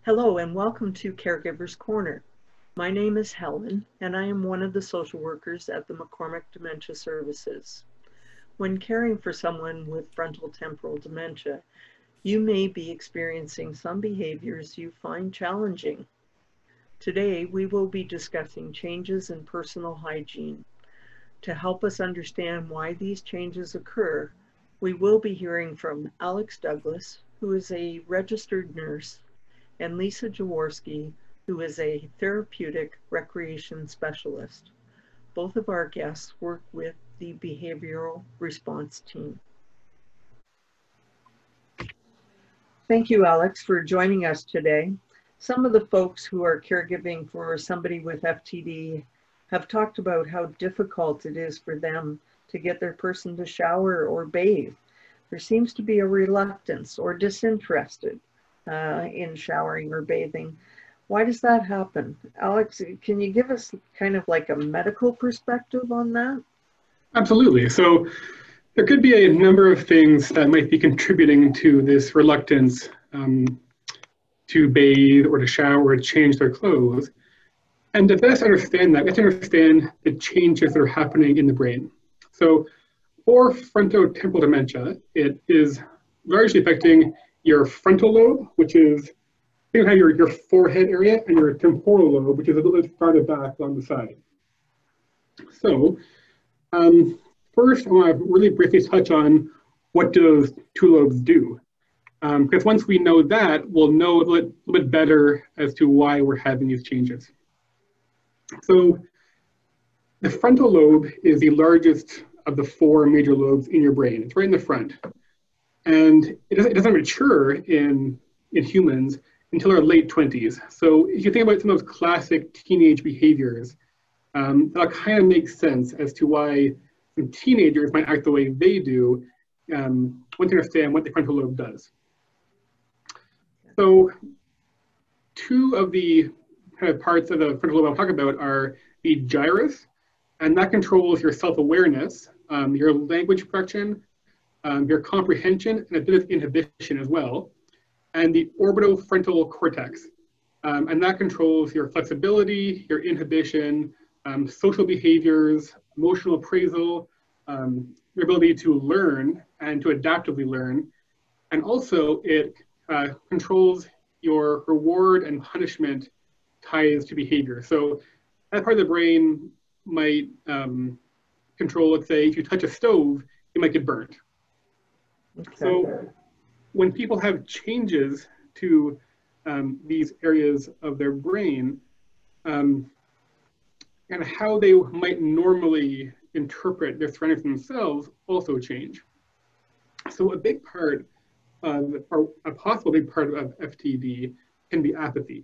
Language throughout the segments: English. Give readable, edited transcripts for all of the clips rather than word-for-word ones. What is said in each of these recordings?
Hello and welcome to Caregivers Corner. My name is Helen and I am one of the social workers at the McCormick Dementia Services. When caring for someone with frontotemporal dementia, you may be experiencing some behaviors you find challenging. Today, we will be discussing changes in personal hygiene. To help us understand why these changes occur, we will be hearing from Alex Douglas, who is a registered nurse, and Lisa Jaworski, who is a therapeutic recreation specialist. Both of our guests work with the behavioral response team. Thank you, Alex, for joining us today. Some of the folks who are caregiving for somebody with FTD have talked about how difficult it is for them to get their person to shower or bathe. There seems to be a reluctance or disinterested in showering or bathing. Why does that happen? Alex, can you give us kind of like a medical perspective on that? Absolutely. So there could be a number of things that might be contributing to this reluctance to bathe or to shower or to change their clothes. And to best understand that, we have to understand the changes that are happening in the brain. So for frontotemporal dementia, it is largely affecting your frontal lobe, which is you have your forehead area, and your temporal lobe, which is a little bit farther back on the side. So first, I want to really briefly touch on what those two lobes do. Because once we know that, we'll know a little bit better as to why we're having these changes. So the frontal lobe is the largest of the four major lobes in your brain. It's right in the front. And it doesn't mature in humans until our late 20s. So if you think about some of those classic teenage behaviors, that kind of makes sense as to why some teenagers might act the way they do once you understand what the frontal lobe does. So two of the kind of parts of the frontal lobe I'll talk about are the gyrus, and that controls your self-awareness, your language production, your comprehension, and a bit of inhibition as well, and the orbitofrontal cortex. And that controls your flexibility, your inhibition, social behaviors, emotional appraisal, your ability to learn and to adaptively learn. And also it controls your reward and punishment ties to behavior. So that part of the brain might control, let's say, if you touch a stove, you might get burnt. Okay. So when people have changes to these areas of their brain, and how they might normally interpret their surroundings themselves also change. So a big part of, or a possible big part of FTD can be apathy.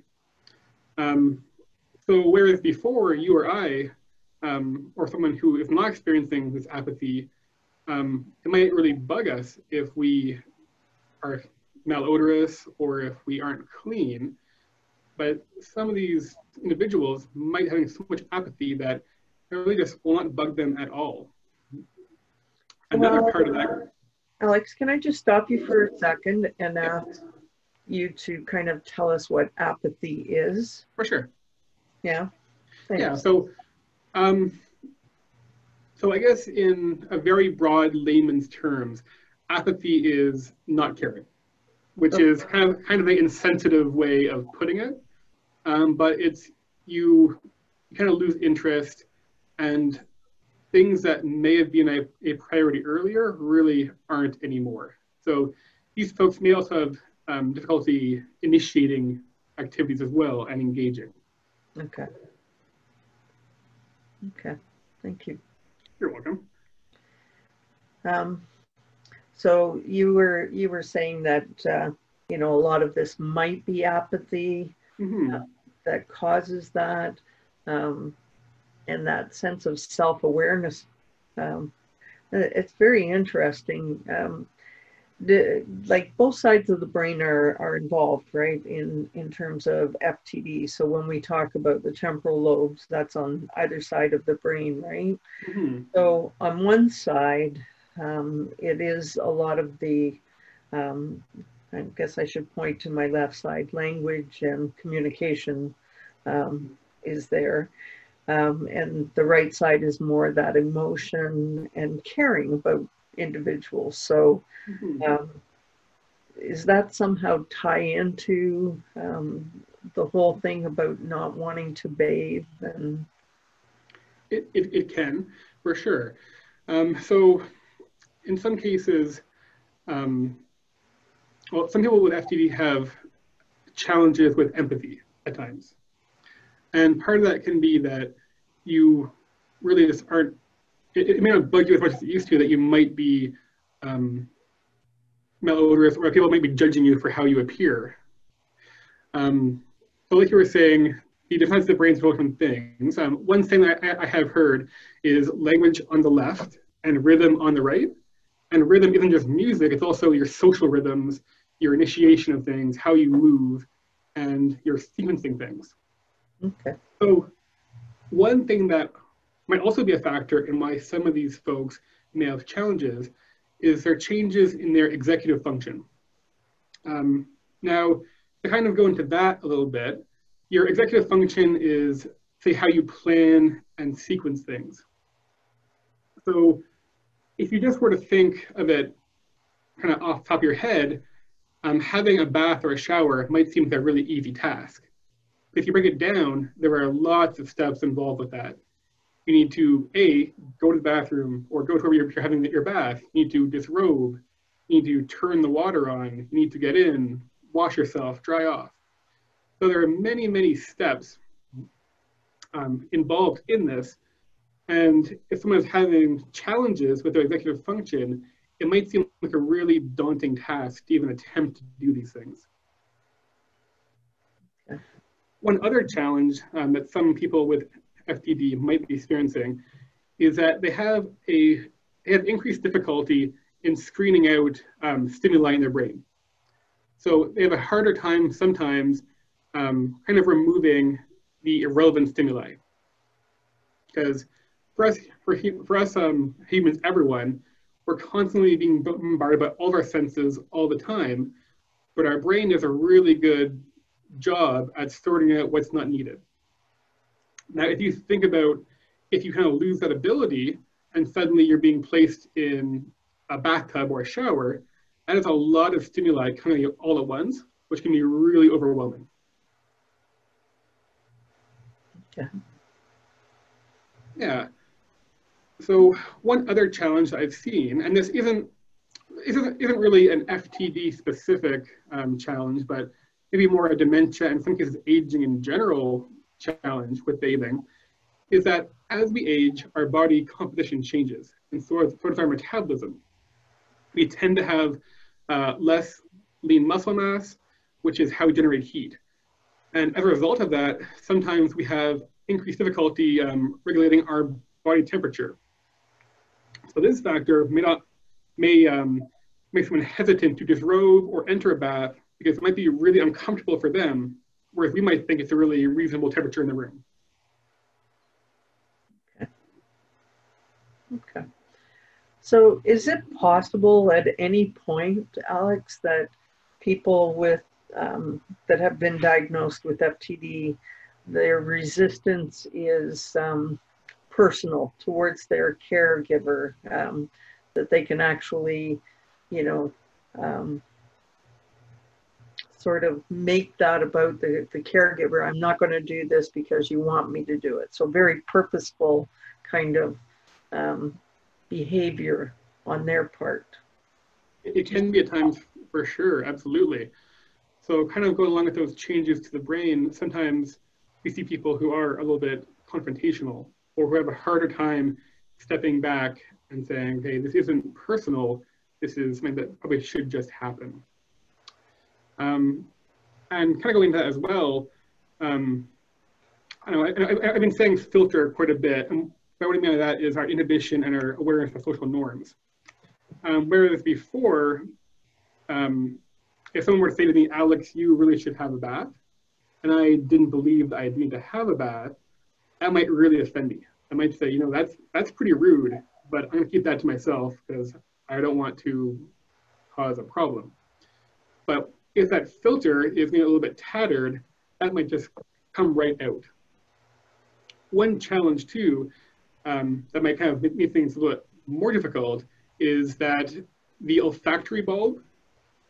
So whereas before you or I, or someone who is not experiencing this apathy, it might really bug us if we are malodorous or if we aren't clean. But some of these individuals might having so much apathy that it really just will not bug them at all. Another part of that. Alex, can I just stop you for a second and ask you to kind of tell us what apathy is? For sure. Yeah. Thanks. Yeah. So I guess in a very broad layman's terms, apathy is not caring, which is kind of an insensitive way of putting it. But it's you kind of lose interest, and things that may have been a priority earlier really aren't anymore. So these folks may also have difficulty initiating activities as well and engaging. Okay. Okay, thank you. You're welcome. So you were saying that you know, a lot of this might be apathy that causes that, and that sense of self-awareness. It's very interesting. Like both sides of the brain are involved, right, in terms of FTD. So when we talk about the temporal lobes, that's on either side of the brain, right? So on one side, it is a lot of the I guess I should point to my left side, language and communication is there. And the right side is more that emotion and caring about individuals. So is that somehow tie into the whole thing about not wanting to bathe? And it can, for sure. So in some cases, well, some people with FTD have challenges with empathy at times. And part of that can be that you really just aren't, it may not bug you as much as it used to, that you might be malodorous, or people might be judging you for how you appear. So like you were saying, the defense of the brain's for different things. One thing that I have heard is language on the left and rhythm on the right. And rhythm isn't just music, it's also your social rhythms, your initiation of things, how you move, and your sequencing things. okay. So one thing that might also be a factor in why some of these folks may have challenges is their changes in their executive function. Now, to kind of go into that a little bit, your executive function is, say, how you plan and sequence things. So if you just were to think of it kind of off the top of your head, having a bath or a shower might seem like a really easy task. If you break it down, there are lots of steps involved with that. You need to, A, go to the bathroom or go to where you're having your bath. You need to disrobe. You need to turn the water on. You need to get in, wash yourself, dry off. So there are many, many steps involved in this. And if someone is having challenges with their executive function, it might seem like a really daunting task to even attempt to do these things. Okay. One other challenge that some people with FTD might be experiencing is that they have increased difficulty in screening out stimuli in their brain. So they have a harder time sometimes kind of removing the irrelevant stimuli. Because for us humans, everyone, we're constantly being bombarded by all of our senses all the time, but our brain does a really good job at sorting out what's not needed. Now, if you think about, if you kind of lose that ability and suddenly you're being placed in a bathtub or a shower, that is a lot of stimuli coming all at once, which can be really overwhelming. Okay. Yeah. So one other challenge I've seen, and this isn't really an FTD specific challenge, but maybe more a dementia and in some cases aging in general challenge with bathing, is that as we age, our body composition changes, and so does our metabolism. We tend to have less lean muscle mass, which is how we generate heat. And as a result of that, sometimes we have increased difficulty regulating our body temperature. So this factor may make someone hesitant to disrobe or enter a bath because it might be really uncomfortable for them, whereas we might think it's a really reasonable temperature in the room. Okay. So is it possible at any point, Alex, that people with that have been diagnosed with FTD, their resistance is personal towards their caregiver, that they can actually, you know, sort of make that about the caregiver. I'm not going to do this because you want me to do it. So very purposeful kind of behavior on their part. It can be at times, for sure, absolutely. So kind of going along with those changes to the brain, sometimes we see people who are a little bit confrontational or who have a harder time stepping back and saying, hey, this isn't personal, this is something that probably should just happen. And kind of going into that as well, I know, I've been saying filter quite a bit, and what I mean by that is our inhibition and our awareness of social norms. Whereas before, if someone were to say to me, Alex, you really should have a bath, and I didn't believe that I need to have a bath, that might really offend me. I might say, you know, that's pretty rude, but I'm gonna keep that to myself because I don't want to cause a problem. But if that filter is a little bit tattered, that might just come right out. One challenge too, that might kind of make things a little bit more difficult, is that the olfactory bulb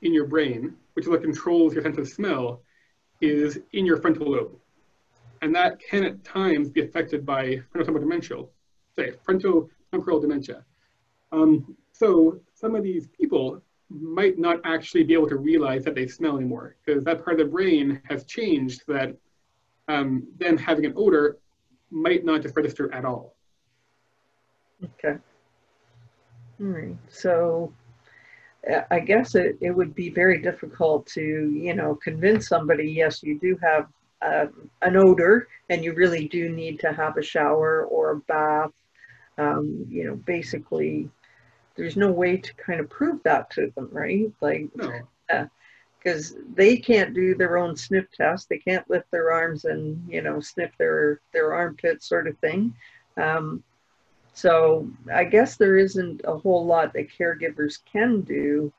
in your brain, which is what controls your sense of smell, is in your frontal lobe. And that can at times be affected by frontotemporal dementia. So some of these people might not actually be able to realize that they smell anymore, because that part of the brain has changed that them having an odor might not just register at all. Okay. All right. So I guess it would be very difficult to, convince somebody, yes, you do have an odor and you really do need to have a shower or a bath. Basically, there's no way to kind of prove that to them, right? Like, No. Because they can't do their own sniff test. They can't lift their arms and, sniff their armpits sort of thing. So I guess there isn't a whole lot that caregivers can do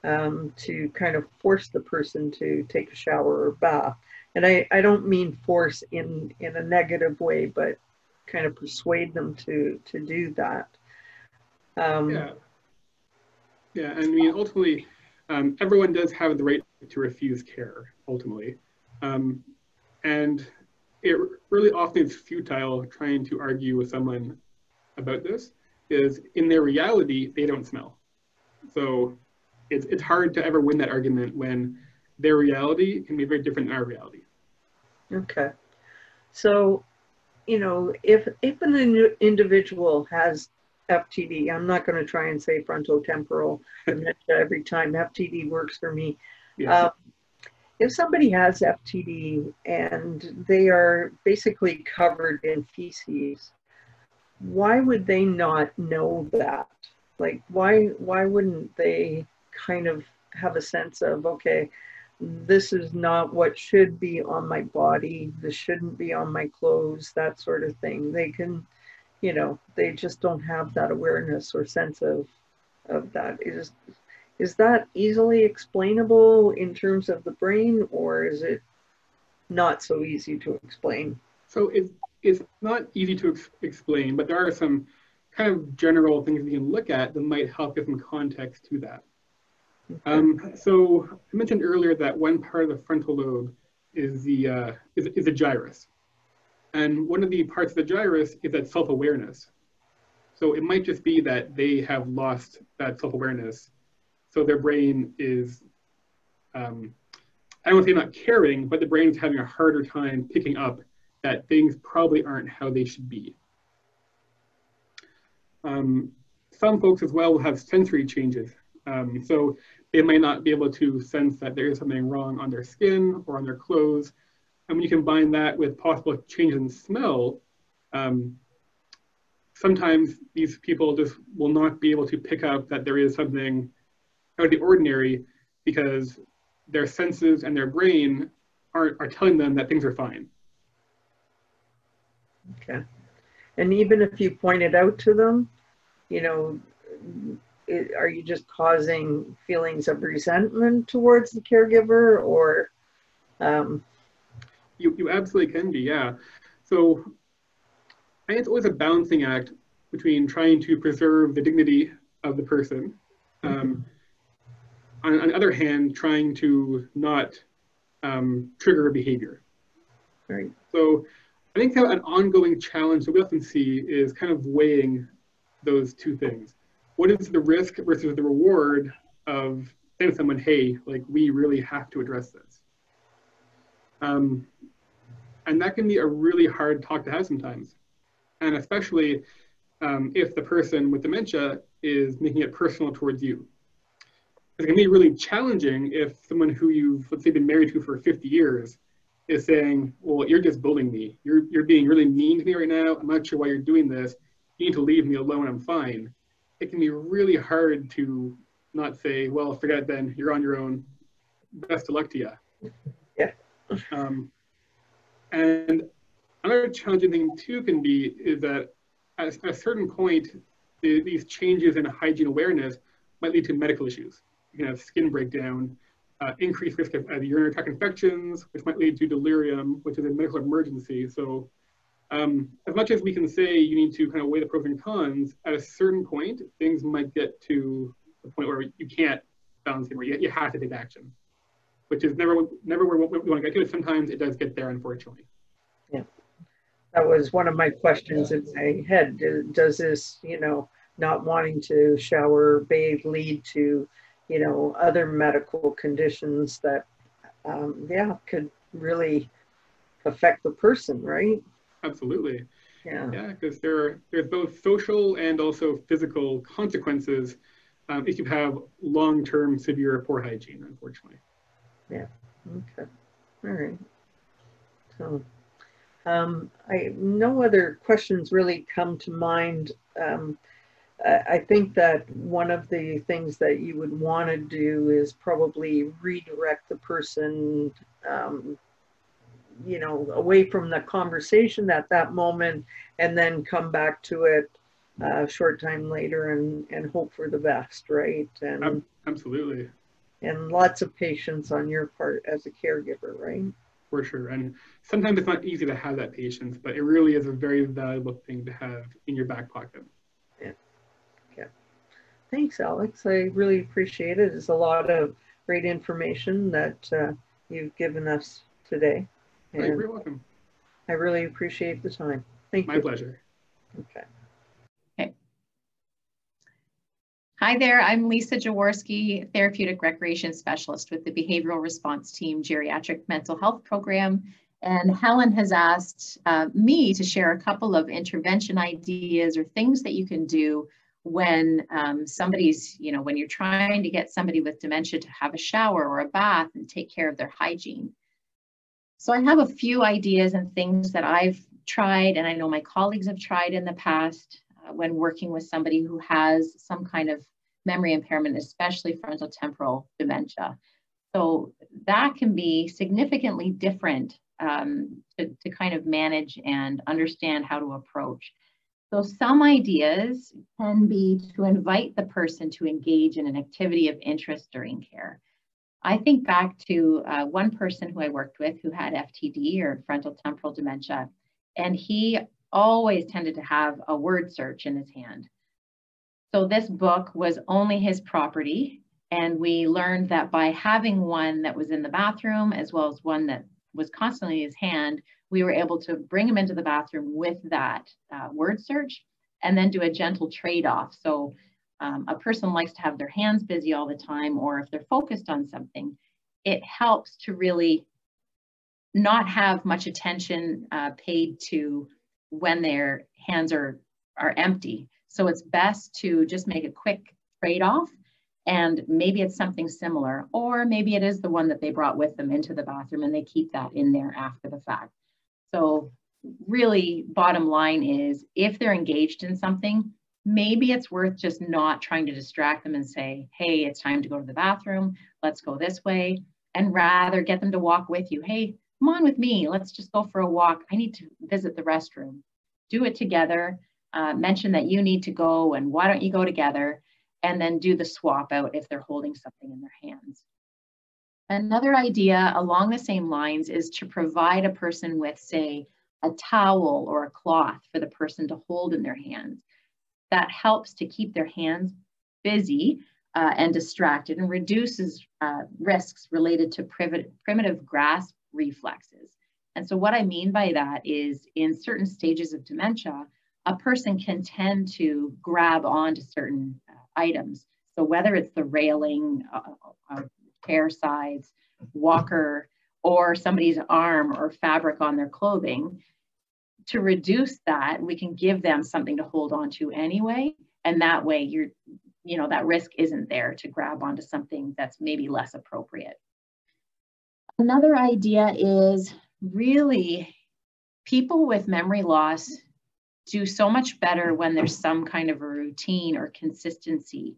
to kind of force the person to take a shower or bath. And I don't mean force in a negative way, but kind of persuade them to do that. Yeah. I mean, ultimately, everyone does have the right to refuse care, ultimately. And it really often is futile trying to argue with someone about this, is in their reality, they don't smell. So it's hard to ever win that argument when their reality can be very different than our reality. Okay. So, if an individual has FTD, I'm not going to try and say frontotemporal dementia every time. FTD works for me. Yeah. If somebody has FTD and they are basically covered in feces, why would they not know that? Like, why wouldn't they kind of have a sense of, okay, this is not what should be on my body, this shouldn't be on my clothes, that sort of thing. They can, they just don't have that awareness or sense of that. Is that easily explainable in terms of the brain, or is it not so easy to explain? So it's not easy to explain, but there are some kind of general things we can look at that might help give some context to that. Okay. So I mentioned earlier that one part of the frontal lobe is the gyrus. And one of the parts of the gyrus is that self-awareness. So it might just be that they have lost that self-awareness. So their brain is, I don't want to say not caring, but the brain is having a harder time picking up that things probably aren't how they should be. Some folks as well will have sensory changes. So they might not be able to sense that there is something wrong on their skin or on their clothes. And when you combine that with possible change in smell, sometimes these people just will not be able to pick up that there is something out of the ordinary because their senses and their brain are telling them that things are fine. Okay. And even if you point it out to them, are you just causing feelings of resentment towards the caregiver, or? You absolutely can be, yeah. So I think it's always a balancing act between trying to preserve the dignity of the person. On the other hand, trying to not trigger a behavior. Right. So I think that an ongoing challenge that we often see is kind of weighing those two things. What is the risk versus the reward of saying to someone, hey, like, we really have to address this. And that can be a really hard talk to have sometimes. And especially if the person with dementia is making it personal towards you. It can be really challenging if someone who you've, let's say, been married to for 50 years is saying, well, you're just bullying me. You're being really mean to me right now. I'm not sure why you're doing this. You need to leave me alone. I'm fine. It can be really hard to not say, well, forget it then. You're on your own. Best of luck to you. Yeah. And another challenging thing too can be is that at a certain point, these changes in hygiene awareness might lead to medical issues. You can have skin breakdown, increased risk of urinary tract infections, which might lead to delirium, which is a medical emergency. So as much as we can say you need to kind of weigh the pros and cons, at a certain point, things might get to the point where you can't balance anymore. You have to take action, which is never where we want to get to. Sometimes it does get there, unfortunately. Yeah, that was one of my questions in my head. Does this, not wanting to shower or bathe lead to, other medical conditions that, could really affect the person, right? Absolutely. Yeah. Yeah, because there's both social and also physical consequences if you have long-term severe poor hygiene, unfortunately. Yeah. Okay. All right. So, no other questions really come to mind. I think that one of the things that you would want to do is probably redirect the person, away from the conversation at that moment, and then come back to it a short time later and hope for the best, right? And absolutely. And lots of patience on your part as a caregiver, right? For sure. And sometimes it's not easy to have that patience, but it really is a very valuable thing to have in your back pocket. Yeah. Okay. Thanks, Alex. I really appreciate it. It's a lot of great information that you've given us today. And you're welcome. I really appreciate the time. Thank you. My pleasure. Okay. Hi there, I'm Lisa Jaworski, Therapeutic Recreation Specialist with the Behavioral Response Team Geriatric Mental Health Program. And Helen has asked me to share a couple of intervention ideas or things that you can do when somebody's, when you're trying to get somebody with dementia to have a shower or a bath and take care of their hygiene. So I have a few ideas and things that I've tried, and I know my colleagues have tried in the past when working with somebody who has some kind of memory impairment, especially frontotemporal dementia. So that can be significantly different to kind of manage and understand how to approach. So some ideas can be to invite the person to engage in an activity of interest during care. I think back to one person who I worked with who had FTD or frontotemporal dementia, and he always tended to have a word search in his hand. So this book was only his property, and we learned that by having one that was in the bathroom as well as one that was constantly in his hand, we were able to bring him into the bathroom with that word search and then do a gentle trade-off. So a person likes to have their hands busy all the time, or if they're focused on something, it helps to really not have much attention paid to when their hands are empty. So it's best to just make a quick trade-off, and maybe it's something similar, or maybe it is the one that they brought with them into the bathroom and they keep that in there after the fact. So really, bottom line is, if they're engaged in something, maybe it's worth just not trying to distract them and say, hey, it's time to go to the bathroom, let's go this way, and rather get them to walk with you. Hey, come on with me, let's just go for a walk. I need to visit the restroom. Do it together, mention that you need to go and why don't you go together, and then do the swap out if they're holding something in their hands. Another idea along the same lines is to provide a person with, say, a towel or a cloth for the person to hold in their hands. That helps to keep their hands busy and distracted, and reduces risks related to primitive grasp reflexes. And so what I mean by that is, in certain stages of dementia, a person can tend to grab onto certain items. So whether it's the railing, chair sides, walker, or somebody's arm or fabric on their clothing, to reduce that, we can give them something to hold on to anyway. And that way that risk isn't there to grab onto something that's maybe less appropriate. Another idea is, really, people with memory loss do so much better when there's some kind of a routine or consistency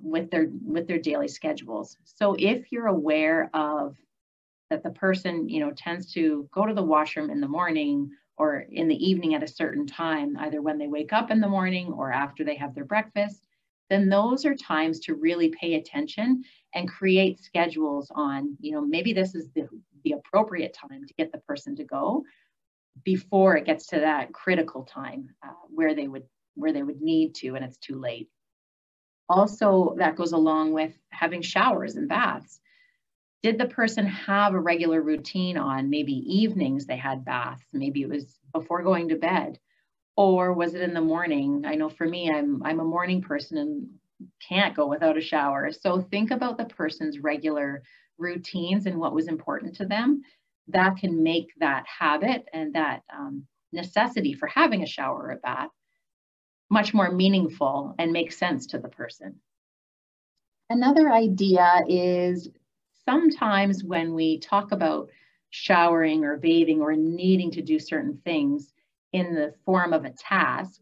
with their daily schedules. So if you're aware of that the person tends to go to the washroom in the morning or in the evening at a certain time, either when they wake up in the morning or after they have their breakfast, then those are times to really pay attention and create schedules on, maybe this is the appropriate time to get the person to go before it gets to that critical time where they would need to, and it's too late. Also, that goes along with having showers and baths. Did the person have a regular routine on maybe evenings they had baths? Maybe it was before going to bed, or was it in the morning? I know for me, I'm a morning person and can't go without a shower. So think about the person's regular routines and what was important to them. That can make that habit and that necessity for having a shower or a bath much more meaningful and make sense to the person. Another idea is sometimes when we talk about showering or bathing or needing to do certain things in the form of a task,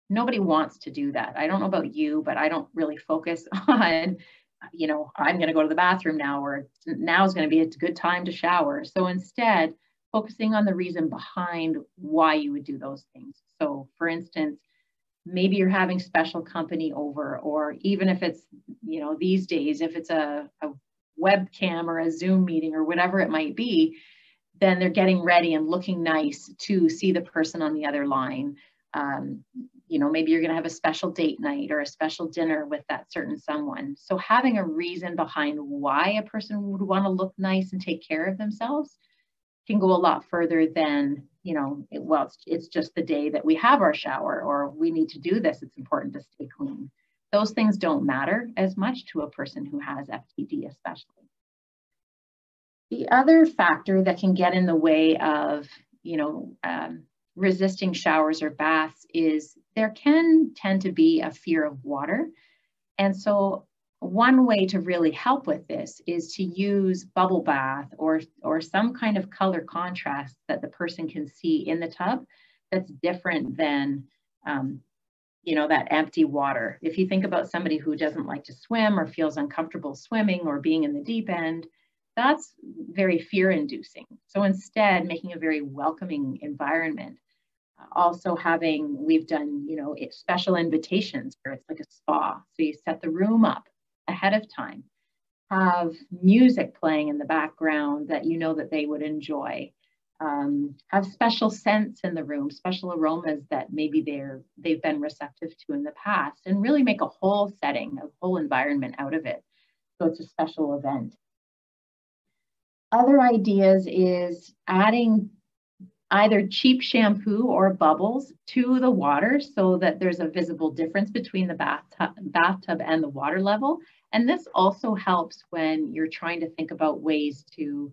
nobody wants to do that. I don't know about you, but I don't really focus on, I'm going to go to the bathroom now, or now is going to be a good time to shower. So instead, focusing on the reason behind why you would do those things. So for instance, maybe you're having special company over, or even if it's, these days, if it's a webcam or a Zoom meeting or whatever it might be, then they're getting ready and looking nice to see the person on the other line. Maybe you're going to have a special date night or a special dinner with that certain someone. So having a reason behind why a person would want to look nice and take care of themselves can go a lot further than, it's just the day that we have our shower, or we need to do this. It's important to stay clean. Those things don't matter as much to a person who has FTD, especially. The other factor that can get in the way of, resisting showers or baths is there can tend to be a fear of water. And so one way to really help with this is to use bubble bath or some kind of color contrast that the person can see in the tub that's different than, that empty water. If you think about somebody who doesn't like to swim or feels uncomfortable swimming or being in the deep end, that's very fear-inducing. So instead, making a very welcoming environment. Also we've done, special invitations where it's like a spa. So you set the room up ahead of time, have music playing in the background that that they would enjoy, have special scents in the room, special aromas that maybe they've been receptive to in the past, and really make a whole setting, a whole environment out of it. So it's a special event. Other ideas is adding either cheap shampoo or bubbles to the water so that there's a visible difference between the bathtub and the water level. And this also helps when you're trying to think about ways to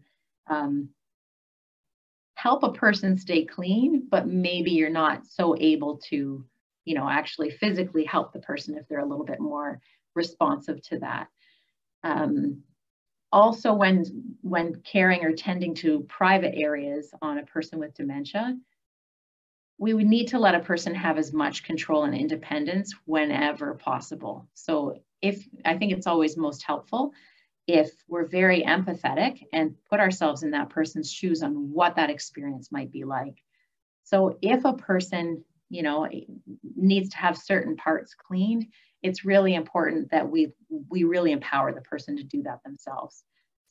help a person stay clean, but maybe you're not so able to, actually physically help the person if they're a little bit more responsive to that. Also, when caring or tending to private areas on a person with dementia, we would need to let a person have as much control and independence whenever possible. So I think it's always most helpful if we're very empathetic and put ourselves in that person's shoes on what that experience might be like. So if a person, needs to have certain parts cleaned, it's really important that we really empower the person to do that themselves.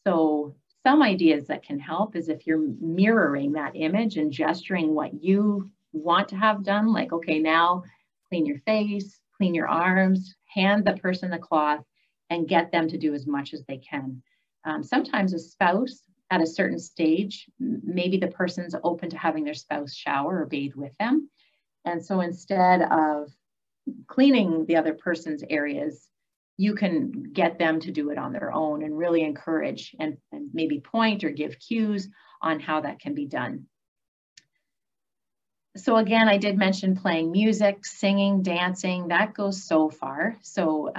So some ideas that can help is if you're mirroring that image and gesturing what you want to have done, like, okay, now clean your face, clean your arms, hand the person the cloth, and get them to do as much as they can. Sometimes a spouse at a certain stage, maybe the person's open to having their spouse shower or bathe with them. And so instead of cleaning the other person's areas, you can get them to do it on their own and really encourage and maybe point or give cues on how that can be done. So again, I did mention playing music, singing, dancing, that goes so far. So,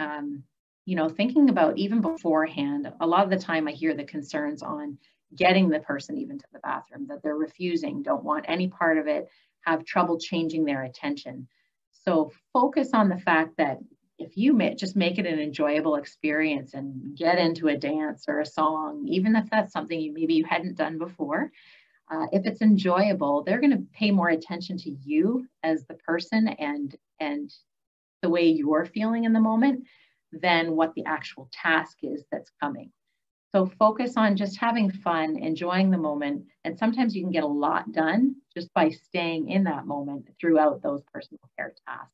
thinking about even beforehand, a lot of the time I hear the concerns on getting the person even to the bathroom, that they're refusing, don't want any part of it, have trouble changing their attention. So focus on the fact that if you just make it an enjoyable experience and get into a dance or a song, even if that's something maybe you hadn't done before, if it's enjoyable, they're going to pay more attention to you as the person and the way you're feeling in the moment than what the actual task is that's coming. So focus on just having fun, enjoying the moment, and sometimes you can get a lot done just by staying in that moment throughout those personal care tasks.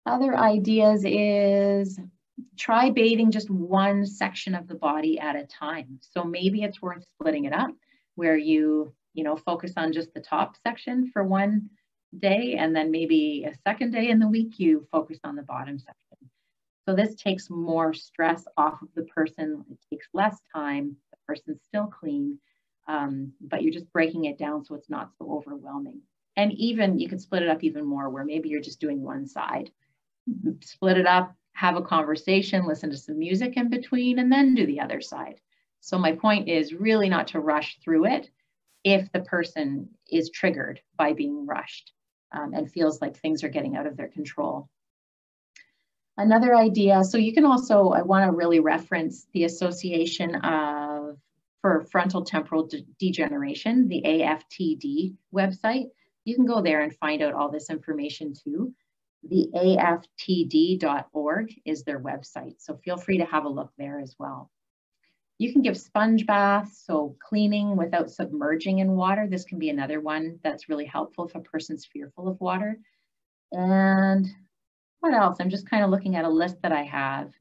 Other ideas is try bathing just one section of the body at a time. So maybe it's worth splitting it up where you focus on just the top section for one day, and then maybe a second day in the week, you focus on the bottom section. So this takes more stress off of the person. It takes less time. The person's still clean, but you're just breaking it down so it's not so overwhelming. And even you can split it up even more where maybe you're just doing one side. Split it up, have a conversation, listen to some music in between, and then do the other side. So my point is really not to rush through it if the person is triggered by being rushed and feels like things are getting out of their control. Another idea, so you can also, I want to really reference the Association for Frontotemporal Degeneration, the AFTD website. You can go there and find out all this information too. The aftd.org is their website, so feel free to have a look there as well. You can give sponge baths, so cleaning without submerging in water. This can be another one that's really helpful if a person's fearful of water. And what else? I'm just kind of looking at a list that I have.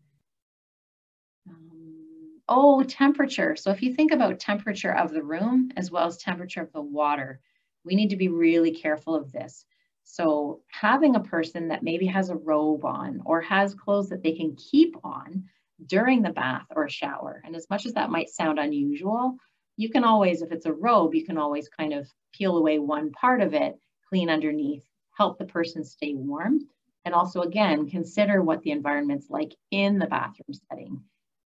Temperature. So if you think about temperature of the room as well as temperature of the water, we need to be really careful of this. So having a person that maybe has a robe on or has clothes that they can keep on during the bath or shower, and as much as that might sound unusual, you can always, if it's a robe, you can always kind of peel away one part of it, clean underneath, help the person stay warm. And also, again, consider what the environment's like in the bathroom setting.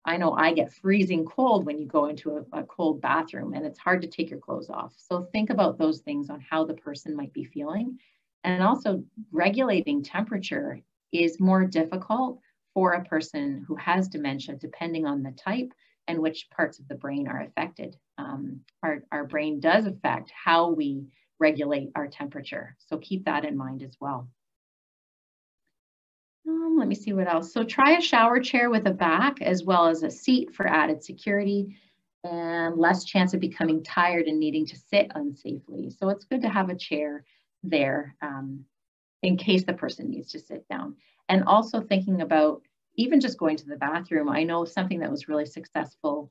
I know I get freezing cold when you go into a cold bathroom and it's hard to take your clothes off. So think about those things on how the person might be feeling. And also regulating temperature is more difficult for a person who has dementia, depending on the type and which parts of the brain are affected. Our brain does affect how we regulate our temperature. So keep that in mind as well. Let me see what else. So try a shower chair with a back as well as a seat for added security and less chance of becoming tired and needing to sit unsafely. So it's good to have a chair there in case the person needs to sit down. And also thinking about even just going to the bathroom. I know something that was really successful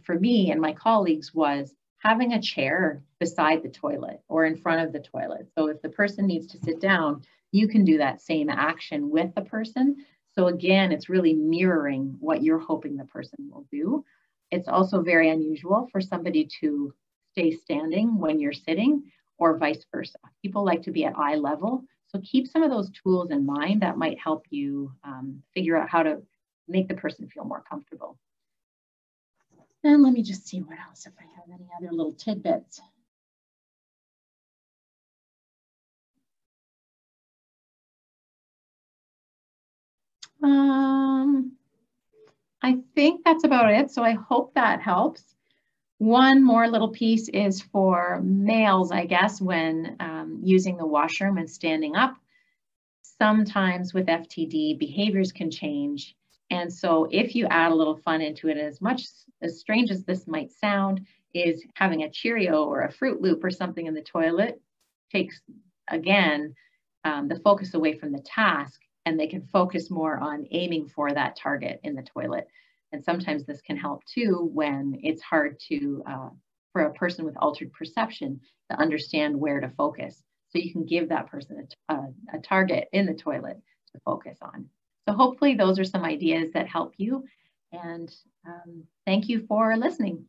for me and my colleagues was having a chair beside the toilet or in front of the toilet. So if the person needs to sit down, you can do that same action with the person. So again, it's really mirroring what you're hoping the person will do. It's also very unusual for somebody to stay standing when you're sitting or vice versa. People like to be at eye level. So keep some of those tools in mind that might help you figure out how to make the person feel more comfortable. And let me just see what else, if I have any other little tidbits. I think that's about it. So I hope that helps. One more little piece is for males, I guess, when using the washroom and standing up. Sometimes with FTD, behaviors can change. And so if you add a little fun into it, as much as strange as this might sound, is having a Cheerio or a Fruit Loop or something in the toilet takes, again, the focus away from the task, and they can focus more on aiming for that target in the toilet. And sometimes this can help too when it's hard to, for a person with altered perception to understand where to focus. So you can give that person a target in the toilet to focus on. So hopefully those are some ideas that help you. And thank you for listening.